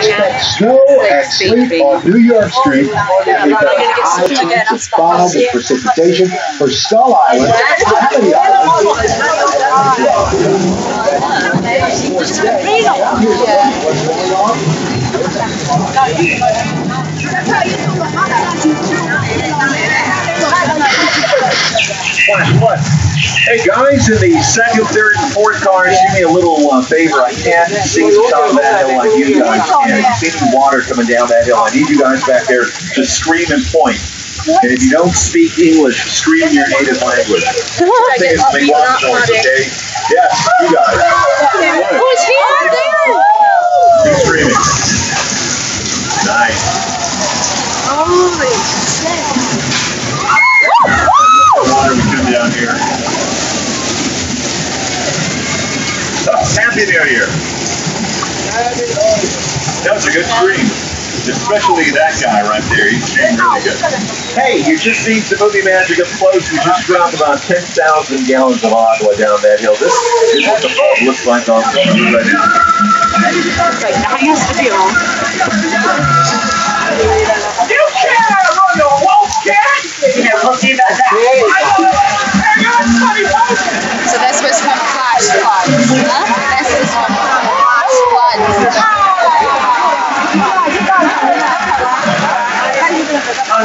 expect snow and sleet on New York Street. We've got high chance of fog and precipitation for Skull Island. How many islands? What's going on? What? Hey guys, in the second, third, and fourth cars, do me a little favor. I can't see the top of that hill like you guys can. If you see any water coming down that hill, I need you guys back there to scream and point. And if you don't speak English, scream your native language. Say it's McLaughlin noise, okay? Yes, you guys. Who's here? Keep screaming. Nice. Holy shit. Water we come down here. Oh, Happy New Year. That was a good scream. Especially that guy right there. He's screamed really good. Hey, you just seen some movie magic up close. We just dropped about 10,000 gallons of aqua down that hill. This is what the fog looks like on the screen right now. That used to be on. You can't run the wolf cat! Yeah, we'll see about that. So this was from Flash Flood. This is from Flash Flood.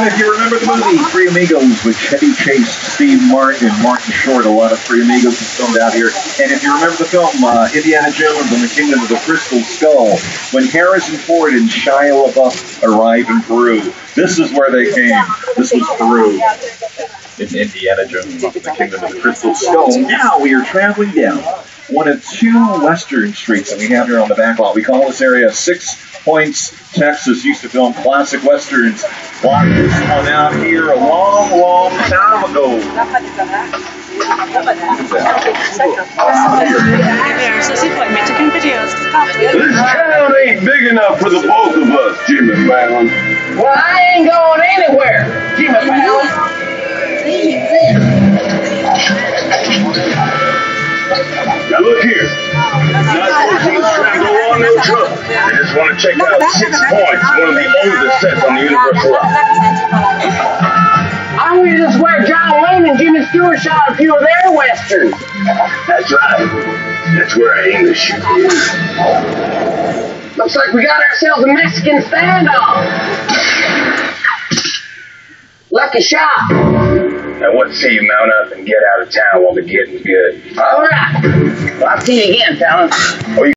If you remember the movie Three Amigos with Chevy Chase, Steve Martin, and Martin Short, a lot of Three Amigos was filmed out here. And if you remember the film Indiana Jones and the Kingdom of the Crystal Skull, when Harrison Ford and Shia LaBeouf arrived in Peru, this is where they came. This was Peru. In Indiana Jones and the Kingdom of the Crystal Skull. Now we are traveling down one of two western streets that we have here on the back lot. We call this area 6 Points, Texas. Used to film classic westerns. Blocked this one out here a long, long time ago. This town ain't big enough for the both of us, Jimmy Fallon. Well, I ain't going anywhere, Jimmy Fallon. Now look here. Not trying to go on no trouble. I just want to check out 6 Points, one of the oldest sets on the Universal Rock. I was just where John Wayne and Jimmy Stewart shot a few of their westerns. That's right. That's where I aim to shoot you. Looks like we got ourselves a Mexican standoff. Lucky shot. Now what say you mount up and get out of town while the getting's good? All right. Well, I'll see you again, fellas.